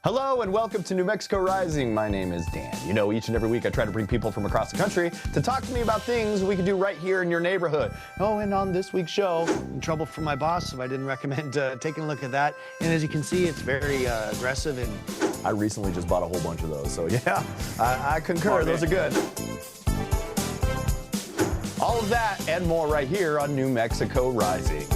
Hello and welcome to New Mexico Rising. My name is Dan. You know, each and every week I try to bring people from across the country to talk to me about things we can do right here in your neighborhood. Oh, and on this week's show, in trouble from my boss, so I didn't recommend taking a look at that. And as you can see, it's very aggressive and... I recently just bought a whole bunch of those, so yeah, I concur. Those are good. All of that and more right here on New Mexico Rising.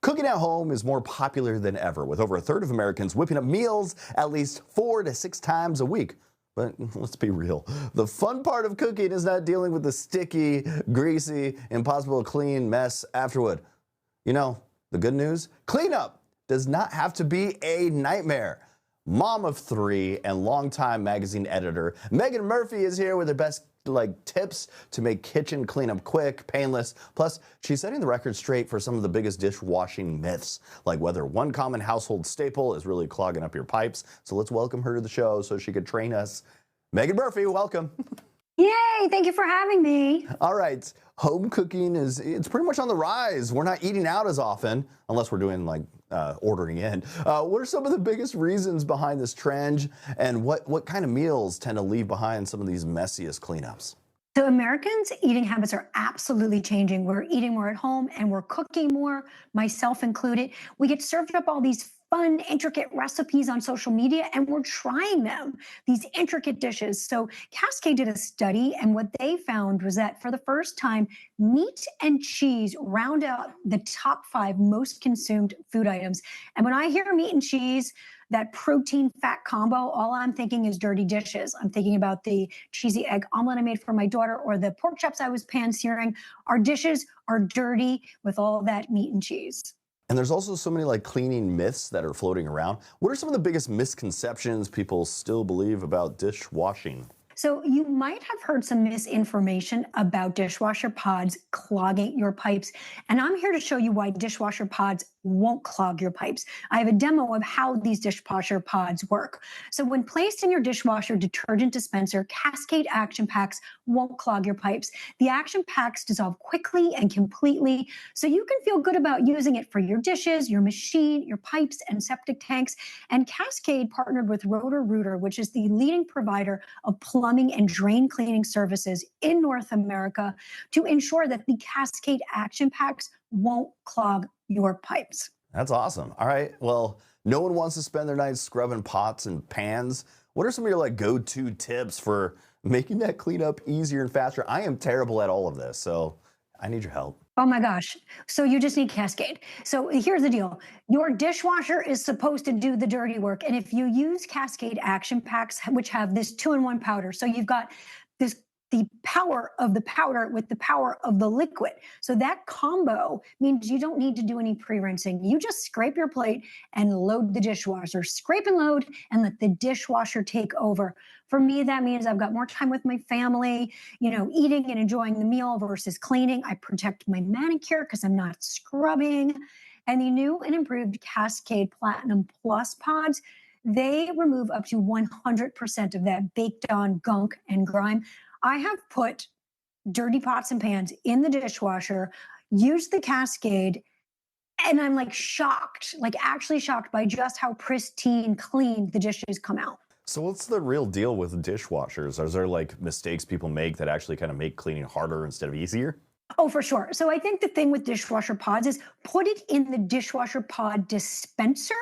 Cooking at home is more popular than ever, with over a third of Americans whipping up meals at least 4 to 6 times a week. But let's be real, the fun part of cooking is not dealing with the sticky, greasy, impossible to clean mess afterward. You know, the good news? Cleanup does not have to be a nightmare. Mom of 3 and longtime magazine editor, Megan Murphy is here with her best tips to make kitchen cleanup quick, painless. Plus, she's setting the record straight for some of the biggest dishwashing myths, like whether one common household staple is really clogging up your pipes. So let's welcome her to the show so she could train us. Megan Murphy, welcome. Yay, thank you for having me. All right, home cooking it's pretty much on the rise. We're not eating out as often, unless we're doing ordering in. What are some of the biggest reasons behind this trend, and what kind of meals tend to leave behind some of these messiest cleanups? So Americans' eating habits are absolutely changing. We're eating more at home and we're cooking more, myself included. We get served up all these fun, intricate recipes on social media, and we're trying them, these intricate dishes. So Cascade did a study, and what they found was that for the first time, meat and cheese round out the top 5 most consumed food items. And when I hear meat and cheese, that protein-fat combo, all I'm thinking is dirty dishes. I'm thinking about the cheesy egg omelet I made for my daughter or the pork chops I was pan-searing. Our dishes are dirty with all that meat and cheese. And there's also so many cleaning myths that are floating around. What are some of the biggest misconceptions people still believe about dishwashing? So you might have heard some misinformation about dishwasher pods clogging your pipes. And I'm here to show you why dishwasher pods won't clog your pipes. I have a demo of how these dishwasher pods work. So when placed in your dishwasher detergent dispenser, Cascade Action Packs won't clog your pipes. The action packs dissolve quickly and completely, so you can feel good about using it for your dishes, your machine, your pipes, and septic tanks. And Cascade partnered with Roto-Rooter, which is the leading provider of plumbing and drain cleaning services in North America, to ensure that the Cascade Action Packs won't clog your pipes. That's awesome. All right. Well, no one wants to spend their nights scrubbing pots and pans. What are some of your go-to tips for making that cleanup easier and faster? I am terrible at all of this, so I need your help. Oh my gosh. So you just need Cascade. So here's the deal. Your dishwasher is supposed to do the dirty work. And if you use Cascade Action Packs, which have this 2-in-1 powder, so you've got the power of the powder with the power of the liquid. So that combo means you don't need to do any pre-rinsing. You just scrape your plate and load the dishwasher. Scrape and load and let the dishwasher take over. For me, that means I've got more time with my family, eating and enjoying the meal versus cleaning. I protect my manicure because I'm not scrubbing. And the new and improved Cascade Platinum Plus pods, they remove up to 100% of that baked on gunk and grime. I have put dirty pots and pans in the dishwasher, used the Cascade, and I'm shocked, actually shocked by just how pristine, clean the dishes come out. So what's the real deal with dishwashers? Are there mistakes people make that actually kind of make cleaning harder instead of easier? Oh, for sure. So I think the thing with dishwasher pods is put it in the dishwasher pod dispenser.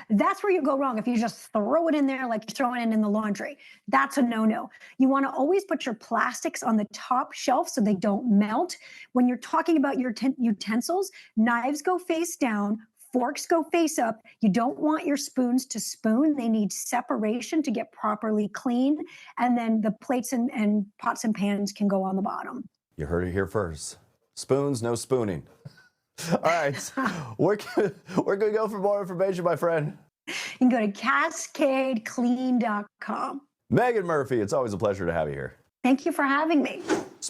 That's where you go wrong. If you just throw it in there like you're throwing it in the laundry, that's a no-no. You want to always put your plastics on the top shelf so they don't melt. When you're talking about your utensils, knives go face down, forks go face up. You don't want your spoons to spoon. They need separation to get properly clean. And then the plates and pots and pans can go on the bottom. You heard it here first. Spoons, no spooning. All right. Where can we go for more information, my friend? You can go to cascadeclean.com. Megan Murphy, it's always a pleasure to have you here. Thank you for having me.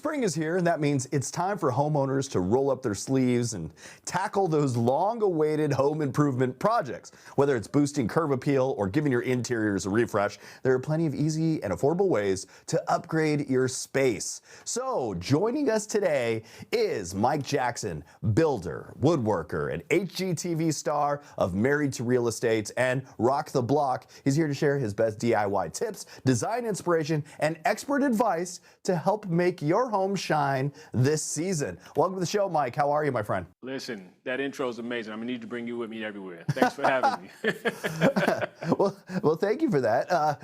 Spring is here, and that means it's time for homeowners to roll up their sleeves and tackle those long-awaited home improvement projects. Whether it's boosting curb appeal or giving your interiors a refresh, there are plenty of easy and affordable ways to upgrade your space. So joining us today is Mike Jackson, builder, woodworker, and HGTV star of Married to Real Estate and Rock the Block. He's here to share his best DIY tips, design inspiration, and expert advice to help make your home shine this season. Welcome to the show, Mike. How are you, my friend? Listen, that intro is amazing. I'm gonna need to bring you with me everywhere. Thanks for having me. well, thank you for that.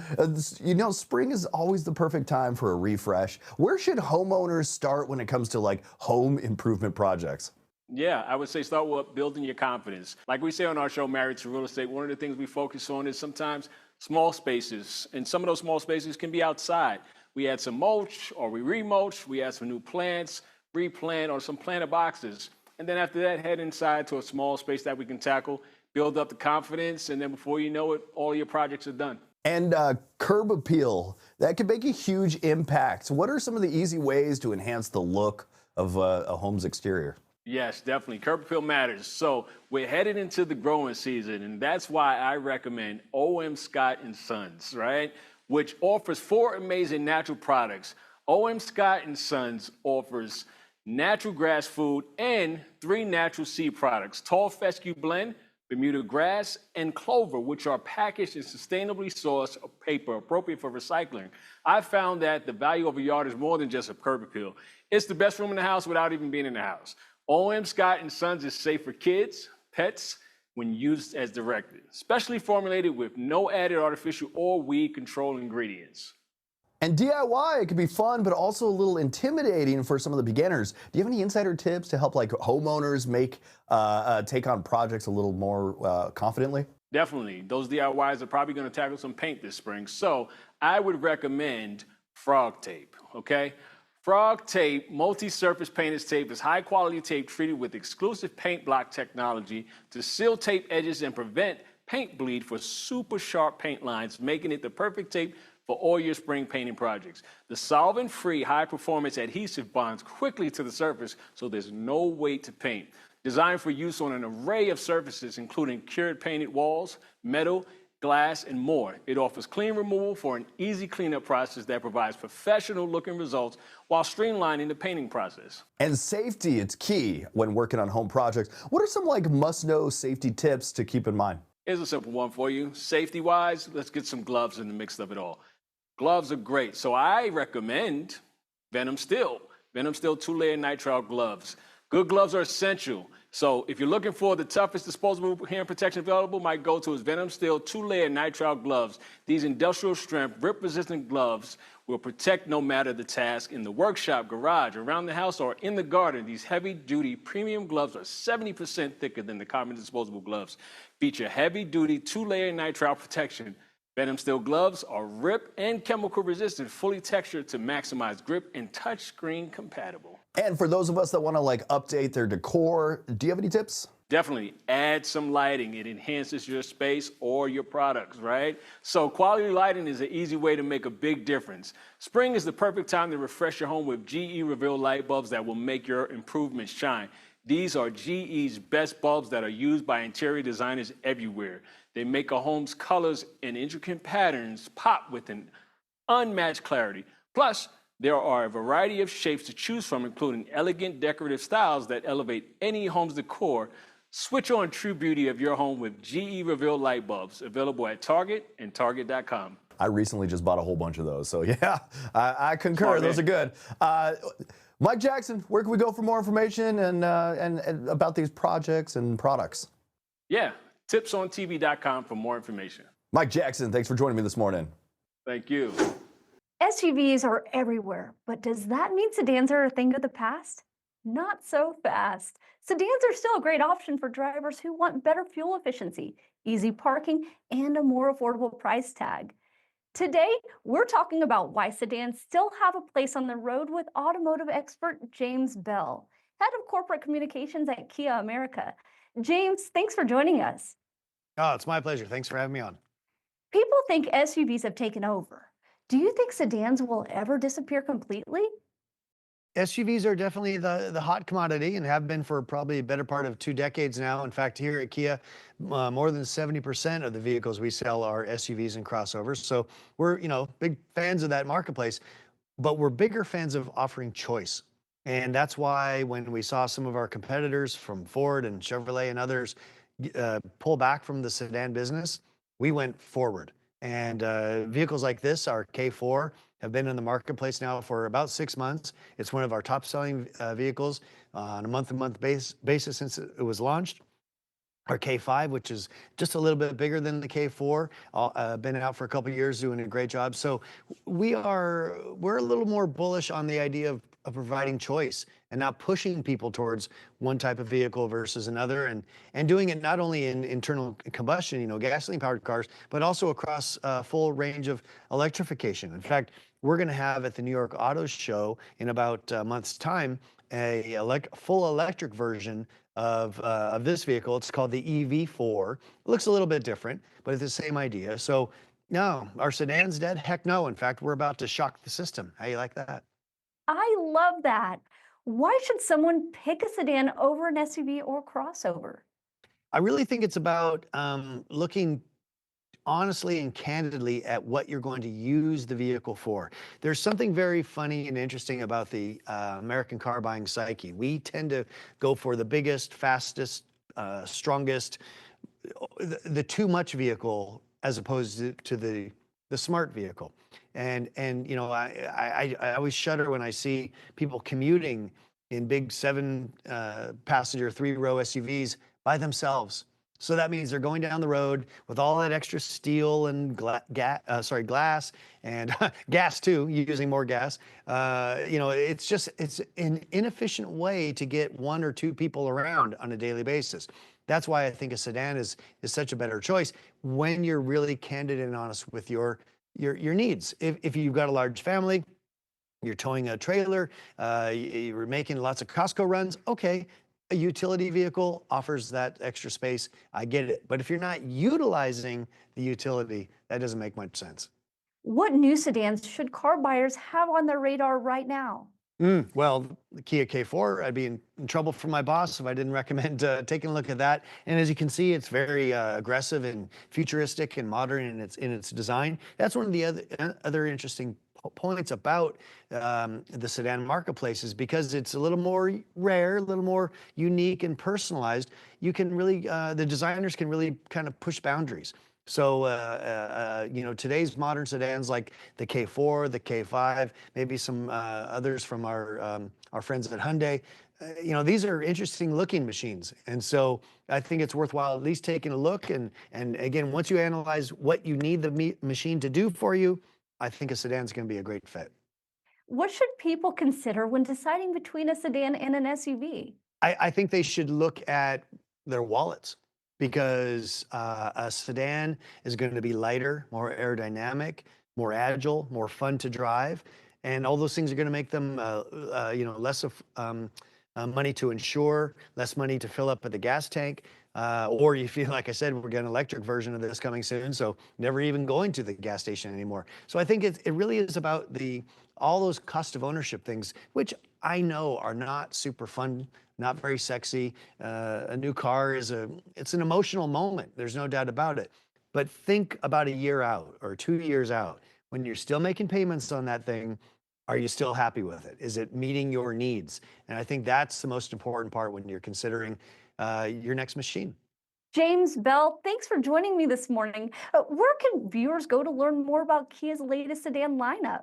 Spring is always the perfect time for a refresh. Where should homeowners start when it comes to like home improvement projects? Yeah, I would say start with building your confidence. Like we say on our show, Married to Real Estate, one of the things we focus on is sometimes small spaces, and some of those small spaces can be outside. We add some mulch, or we remulch, we add some new plants, replant, or some planter boxes. And then after that, head inside to a small space that we can tackle, build up the confidence, and then before you know it, all your projects are done. And curb appeal, that can make a huge impact. What are some of the easy ways to enhance the look of a home's exterior? Yes, definitely. Curb appeal matters. So we're headed into the growing season, and that's why I recommend O.M. Scott & Sons, right? Which offers 4 amazing natural products. O.M. Scott & Sons offers natural grass food and 3 natural seed products: tall fescue blend, Bermuda grass, and clover, which are packaged in sustainably sourced paper appropriate for recycling. I found that the value of a yard is more than just a curb appeal. It's the best room in the house without even being in the house. O.M. Scott & Sons is safe for kids, pets, when used as directed, specially formulated with no added artificial or weed control ingredients. And DIY, it can be fun, but also a little intimidating for some of the beginners. Do you have any insider tips to help like homeowners take on projects a little more confidently? Definitely. Those DIYs are probably going to tackle some paint this spring. So I would recommend frog tape, okay? Frog tape, multi-surface painter's tape, is high-quality tape treated with exclusive paint block technology to seal tape edges and prevent paint bleed for super sharp paint lines, making it the perfect tape for all your spring painting projects. The solvent-free, high-performance adhesive bonds quickly to the surface, so there's no weight to paint. Designed for use on an array of surfaces, including cured painted walls, metal, glass, and more. It offers clean removal for an easy cleanup process that provides professional-looking results while streamlining the painting process. And safety, it's key when working on home projects. What are some like must-know safety tips to keep in mind? Here's a simple one for you. Safety-wise, let's get some gloves in the mix of it all. Gloves are great, so I recommend Venom Steel. Venom Steel 2-layer nitrile gloves. Good gloves are essential. So if you're looking for the toughest disposable hearing protection available, my go-to is Venom Steel 2-layer nitrile gloves. These industrial strength, rip-resistant gloves will protect no matter the task. In the workshop, garage, around the house, or in the garden, these heavy-duty premium gloves are 70% thicker than the common disposable gloves. Feature heavy-duty 2-layer nitrile protection. Venom Steel gloves are rip and chemical resistant, fully textured to maximize grip and touchscreen compatible. And for those of us that want to like update their decor, do you have any tips? Definitely add some lighting. It enhances your space or your products, right? So quality lighting is an easy way to make a big difference. Spring is the perfect time to refresh your home with GE Reveal light bulbs that will make your improvements shine. These are GE's best bulbs that are used by interior designers everywhere. They make a home's colors and intricate patterns pop with an unmatched clarity. Plus, there are a variety of shapes to choose from, including elegant decorative styles that elevate any home's decor. Switch on true beauty of your home with GE Reveal light bulbs, available at Target and Target.com. I recently just bought a whole bunch of those, so yeah, I concur. Smart, those man. are good. Mike Jackson, where can we go for more information and about these projects and products? Yeah, tipsontv.com for more information. Mike Jackson, thanks for joining me this morning. Thank you. SUVs are everywhere, but does that mean sedans are a thing of the past? Not so fast. Sedans are still a great option for drivers who want better fuel efficiency, easy parking, and a more affordable price tag. Today, we're talking about why sedans still have a place on the road with automotive expert James Bell, head of corporate communications at Kia America. James, thanks for joining us. Oh, it's my pleasure. Thanks for having me on. People think SUVs have taken over. Do you think sedans will ever disappear completely? SUVs are definitely the hot commodity and have been for probably a better part of 2 decades now. In fact, here at Kia, more than 70% of the vehicles we sell are SUVs and crossovers. So we're, big fans of that marketplace, but we're bigger fans of offering choice. And that's why when we saw some of our competitors from Ford and Chevrolet and others pull back from the sedan business, we went forward. And vehicles like this, our K4, have been in the marketplace now for about 6 months. It's one of our top selling vehicles on a month-to-month basis since it was launched. Our K5, which is just a little bit bigger than the K4, been out for a couple of years, doing a great job. So we're a little more bullish on the idea of providing choice and not pushing people towards one type of vehicle versus another, and doing it not only in internal combustion, gasoline-powered cars, but also across a full range of electrification. In fact, we're going to have at the New York Auto Show in about a month's time a full electric version of this vehicle. It's called the EV4. It looks a little bit different, but it's the same idea. So no, are sedans dead? Heck no. In fact, we're about to shock the system. How you like that? I love that. Why should someone pick a sedan over an SUV or crossover? I really think it's about looking honestly and candidly at what you're going to use the vehicle for. There's something very funny and interesting about the American car buying psyche. We tend to go for the biggest, fastest, strongest, the too much vehicle as opposed to the smart vehicle. And I always shudder when I see people commuting in big 7-passenger 3-row SUVs by themselves. So that means they're going down the road with all that extra steel and glass and gas too, using more gas. It's an inefficient way to get 1 or 2 people around on a daily basis. That's why I think a sedan is such a better choice when you're really candid and honest with your needs. If you've got a large family, you're towing a trailer, you're making lots of Costco runs, okay. A utility vehicle offers that extra space. I get it. But if you're not utilizing the utility, that doesn't make much sense. What new sedans should car buyers have on their radar right now? Well, the Kia K4, I'd be in trouble from my boss if I didn't recommend taking a look at that. And as you can see, it's very aggressive and futuristic and modern in its design. That's one of the other interesting points about the sedan marketplace, is because it's a little more rare, a little more unique and personalized. You can really, the designers can really kind of push boundaries. So, today's modern sedans like the K4, the K5, maybe some others from our friends at Hyundai, these are interesting looking machines. And so I think it's worthwhile at least taking a look. And again, once you analyze what you need the machine to do for you, I think a sedan is going to be a great fit. What should people consider when deciding between a sedan and an SUV? I think they should look at their wallets, because a sedan is going to be lighter, more aerodynamic, more agile, more fun to drive. And all those things are going to make them, less of money to insure, less money to fill up at the gas tank. Or you feel, like I said, we're getting an electric version of this coming soon, so never even going to the gas station anymore. So I think it really is about all those cost of ownership things, which I know are not super fun, not very sexy. A new car it's an emotional moment. There's no doubt about it. But think about a year out or 2 years out, when you're still making payments on that thing. Are you still happy with it? Is it meeting your needs? And I think that's the most important part when you're considering your next machine. James Bell, thanks for joining me this morning. Where can viewers go to learn more about Kia's latest sedan lineup?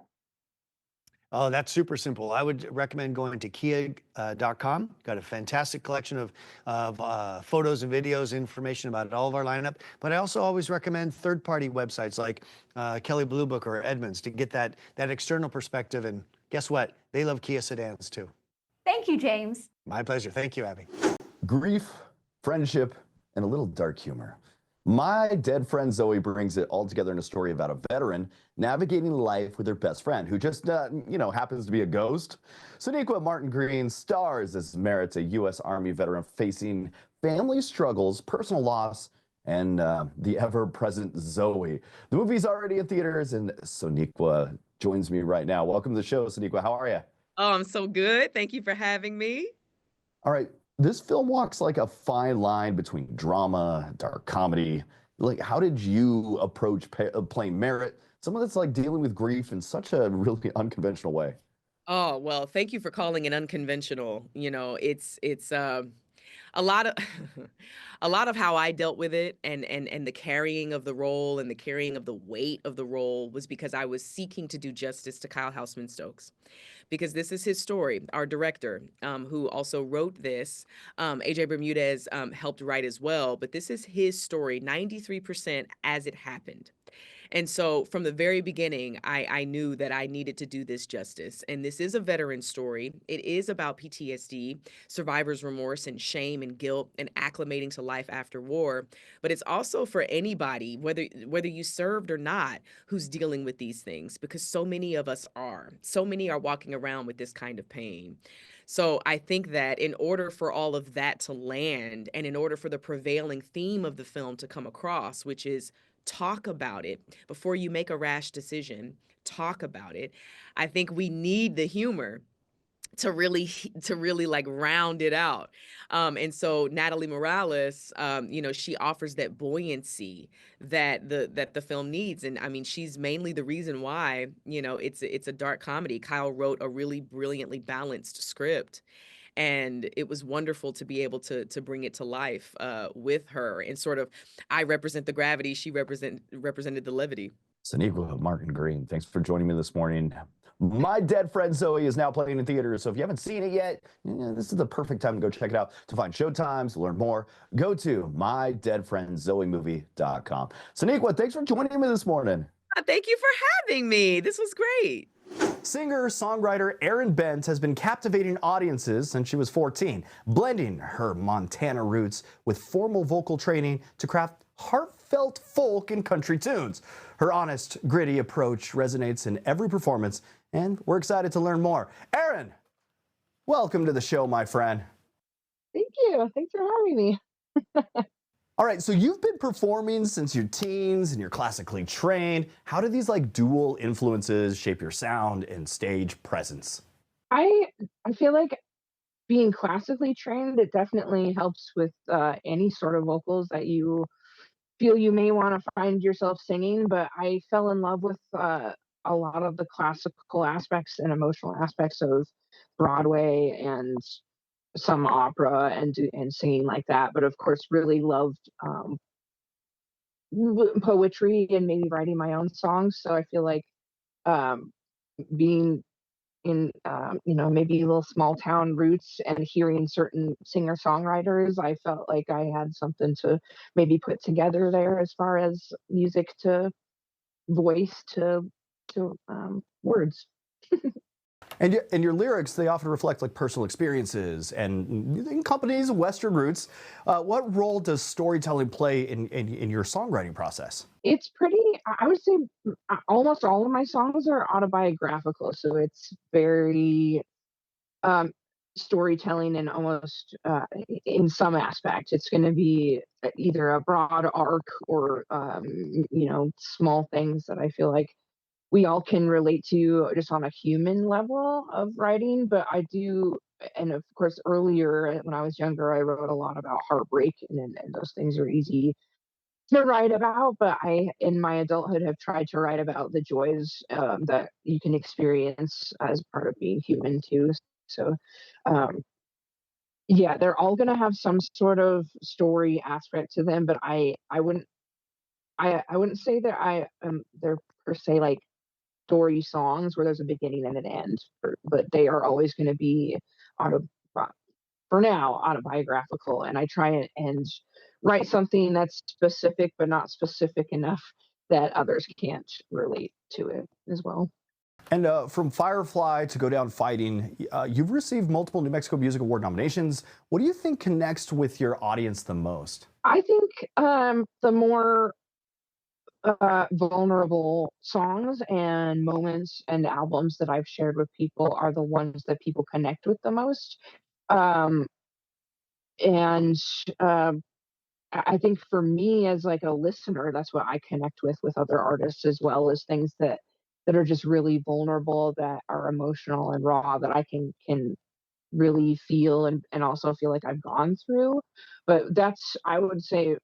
Oh, that's super simple. I would recommend going to kia.com. Got a fantastic collection of photos and videos, information about all of our lineup. But I also always recommend third-party websites like Kelley Blue Book or Edmunds to get that external perspective. And guess what? They love Kia sedans too. Thank you, James. My pleasure. Thank you, Abby. Grief, friendship, and a little dark humor. My dead friend Zoe brings it all together in a story about a veteran navigating life with her best friend, who just, happens to be a ghost. Sonequa Martin-Green stars as Merritt's, a U.S. Army veteran facing family struggles, personal loss, and the ever-present Zoe. The movie's already in theaters, and Sonequa joins me right now. Welcome to the show, Sonequa. How are you? Oh, I'm so good. Thank you for having me. All right, this film walks like a fine line between drama, dark comedy. Like, how did you approach playing Merritt, someone that's like dealing with grief in such a really unconventional way? Oh, well, thank you for calling it unconventional. It's a lot of a lot of how I dealt with it and the carrying of the role and the carrying of the weight of the role was because I was seeking to do justice to Kyle Houseman Stokes. Because this is his story. Our director, who also wrote this, AJ Bermudez, helped write as well, but this is his story, 93% as it happened. And so from the very beginning, I knew that I needed to do this justice. And this is a veteran story. It is about PTSD, survivor's remorse and shame and guilt and acclimating to life after war. But it's also for anybody, whether you served or not, who's dealing with these things, because so many of us are. So many are walking around with this kind of pain. So I think that in order for all of that to land and in order for the prevailing theme of the film to come across, which is talk about it before you make a rash decision, talk about it. I think we need the humor to really like round it out. And so Natalie Morales, she offers that buoyancy that the film needs. And I mean, she's mainly the reason why, it's a dark comedy. Kyle wrote a really brilliantly balanced script. And it was wonderful to be able to bring it to life with her. And sort of, I represent the gravity, she represented the levity. Sonequa Martin-Green, thanks for joining me this morning. My Dead Friend Zoe is now playing in theaters, so if you haven't seen it yet, this is the perfect time to go check it out. To find showtimes, to learn more, go to mydeadfriendzoemovie.com. Sonequa, thanks for joining me this morning. Thank you for having me. This was great. Singer-songwriter Eryn Bent has been captivating audiences since she was 14, blending her Montana roots with formal vocal training to craft heartfelt folk and country tunes. Her honest, gritty approach resonates in every performance, and we're excited to learn more. Eryn, welcome to the show, my friend. Thank you. Thanks for having me. All right, so you've been performing since your teens and you're classically trained. How do these like dual influences shape your sound and stage presence? I feel like being classically trained, it definitely helps with any sort of vocals that you feel you may want to find yourself singing. But I fell in love with a lot of the classical aspects and emotional aspects of Broadway and some opera and singing like that. But of course, really loved poetry and maybe writing my own songs. So I feel like um, being in maybe little small town roots and hearing certain singer songwriters, I felt like I had something to maybe put together there as far as music to voice to words. And your lyrics, they often reflect like personal experiences and in companies, Western roots. What role does storytelling play in your songwriting process? It's pretty, I would say almost all of my songs are autobiographical, so it's very um, storytelling and almost in some aspect it's going to be either a broad arc or small things that I feel like we all can relate to just on a human level of writing. But I do, and of course earlier when I was younger I wrote a lot about heartbreak, and those things are easy to write about. But I in my adulthood have tried to write about the joys that you can experience as part of being human too. So um, yeah, they're all going to have some sort of story aspect to them. But I wouldn't say that they're per se like story songs where there's a beginning and an end, but they are always going to be auto for now autobiographical. And I try and write something that's specific but not specific enough that others can't relate to it as well. And from Firefly to Go Down Fighting, you've received multiple New Mexico Music Award nominations. What do you think connects with your audience the most? I think the more vulnerable songs and moments and albums that I've shared with people are the ones that people connect with the most. Um, and I think for me as like a listener, that's what I connect with other artists, as well as things that that are just really vulnerable, that are emotional and raw, that I can really feel and also feel like I've gone through. But that's, I would say,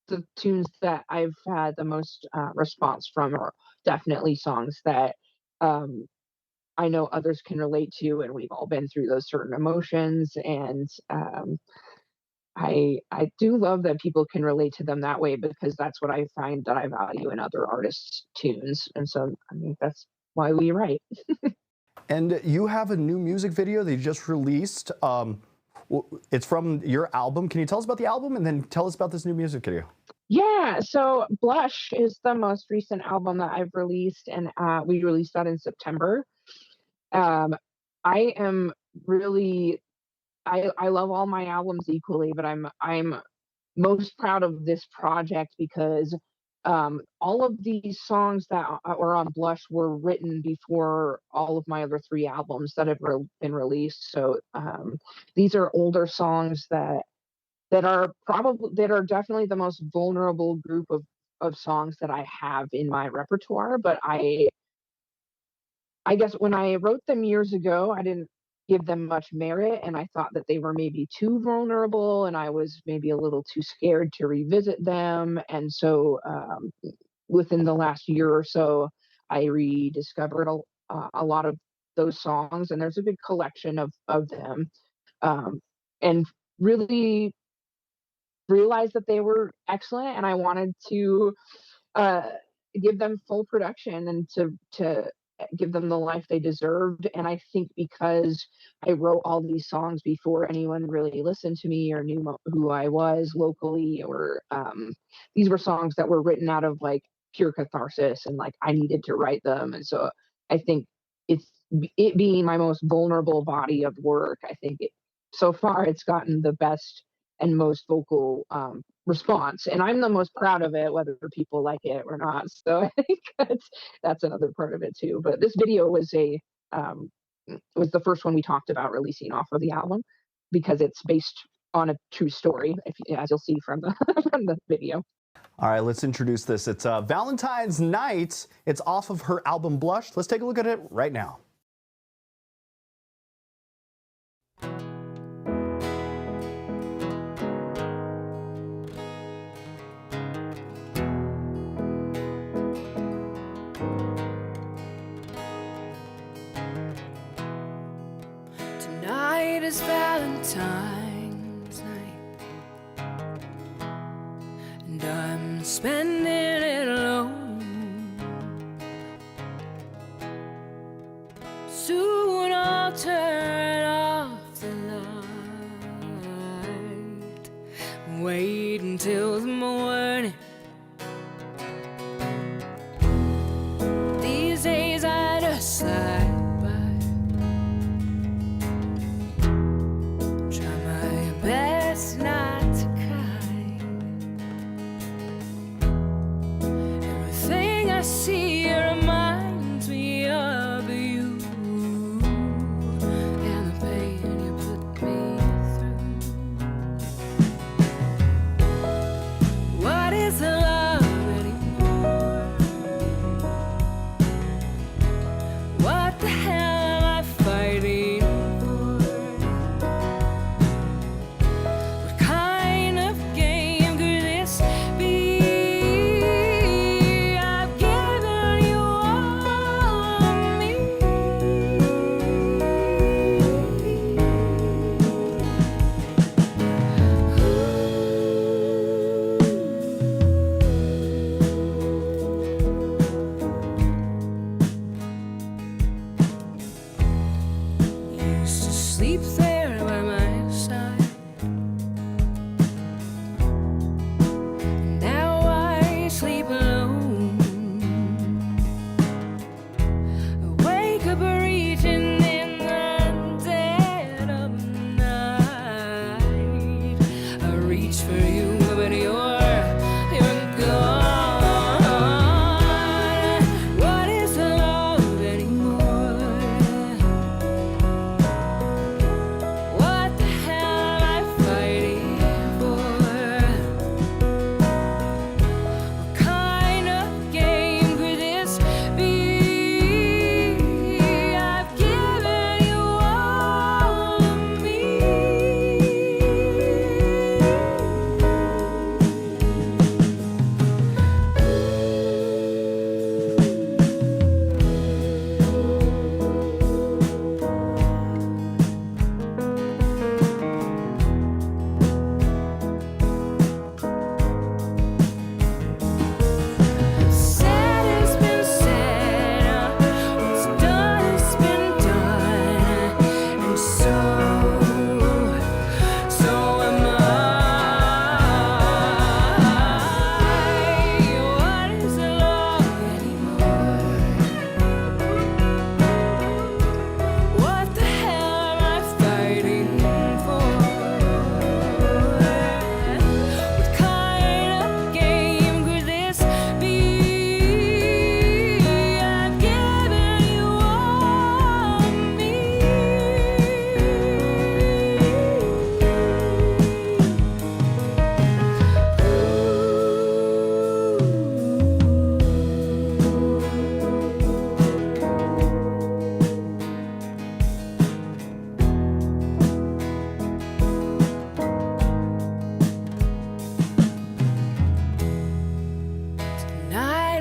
the tunes that I've had the most response from are definitely songs that um, I know others can relate to, and we've all been through those certain emotions. And I do love that people can relate to them that way, because that's what I find that I value in other artists' tunes. And so I mean that's why we write. And you have a new music video that you just released. It's from your album. Can you tell us about the album and then tell us about this new music video? Yeah, so Blush is the most recent album that I've released, and we released that in September. Um, I am really I love all my albums equally, but I'm most proud of this project because all of these songs that were on Blush were written before all of my other three albums that have been released. So these are older songs that are definitely the most vulnerable group of songs that I have in my repertoire. But I guess when I wrote them years ago, I didn't give them much merit, and I thought that they were maybe too vulnerable, and I was maybe a little too scared to revisit them. And so within the last year or so, I rediscovered a lot of those songs, and there's a big collection of them, and really realized that they were excellent, and I wanted to uh, give them full production and to give them the life they deserved. And I think because I wrote all these songs before anyone really listened to me or knew who I was locally, or these were songs that were written out of like pure catharsis, and like I needed to write them. And so I think it being my most vulnerable body of work, I think so far it's gotten the best and most vocal response, and I'm the most proud of it, whether people like it or not. So I think that's another part of it too. But this video was the first one we talked about releasing off of the album, because it's based on a true story, as you'll see from the from the video. All right, let's introduce this. It's Valentine's Night. It's off of her album Blush. Let's take a look at it right now. Tonight is Valentine's night, and I'm spending it alone. Soon I'll turn off the light, wait until the morning. These days I just slide by, try my best not to cry. Everything I see reminds me of you and the pain you put me through. What is love anymore? What the hell am I fighting for? What kind of game could this be? I've given you all of me. Used to sleep there by my side. Now I sleep alone. I wake up reaching in the dead of night. I reach for you, but you're gone. What is love anymore? What the hell am I fighting for? What kind of game could this be?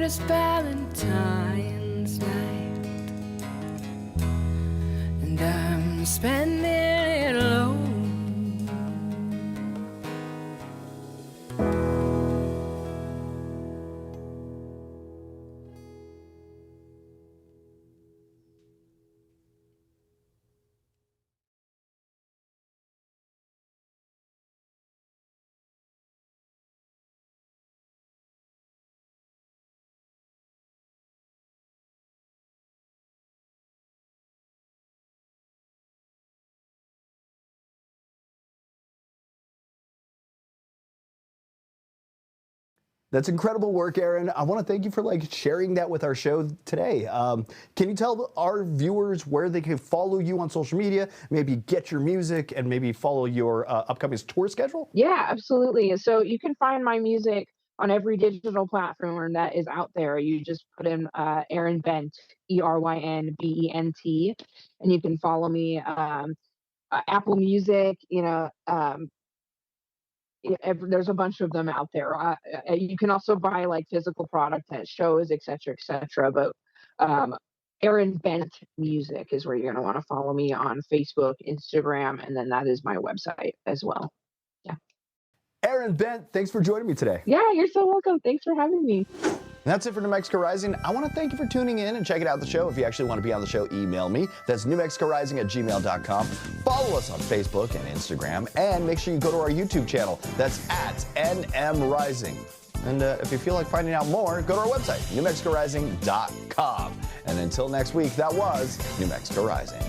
night is Valentine's night, and I'm spending it alone. That's incredible work, Eryn. I want to thank you for sharing that with our show today. Can you tell our viewers where they can follow you on social media, maybe get your music, and maybe follow your upcoming tour schedule? Yeah, absolutely. So you can find my music on every digital platform that is out there. You just put in Eryn Bent, ErynBent, and you can follow me. Apple Music, there's a bunch of them out there. You can also buy physical product at shows, et cetera, et cetera. But Eryn Bent Music is where you're going to want to follow me on Facebook, Instagram, and then that is my website as well. Yeah. Eryn Bent, thanks for joining me today. Yeah, you're so welcome. Thanks for having me. That's it for New Mexico Rising. I want to thank you for tuning in and checking out the show. If you actually want to be on the show, email me. That's newmexicorising@gmail.com. Follow us on Facebook and Instagram, and make sure you go to our YouTube channel. That's @NMRising. And if you feel like finding out more, go to our website, newmexicorising.com. And until next week, that was New Mexico Rising.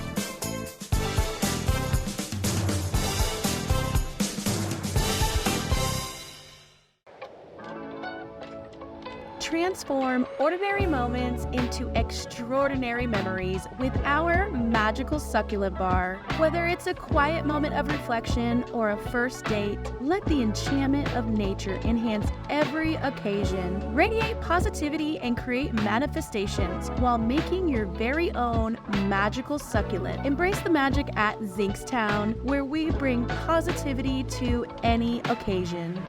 Transform ordinary moments into extraordinary memories with our magical succulent bar. Whether it's a quiet moment of reflection or a first date, let the enchantment of nature enhance every occasion. Radiate positivity and create manifestations while making your very own magical succulent. Embrace the magic at Zinkstown, where we bring positivity to any occasion.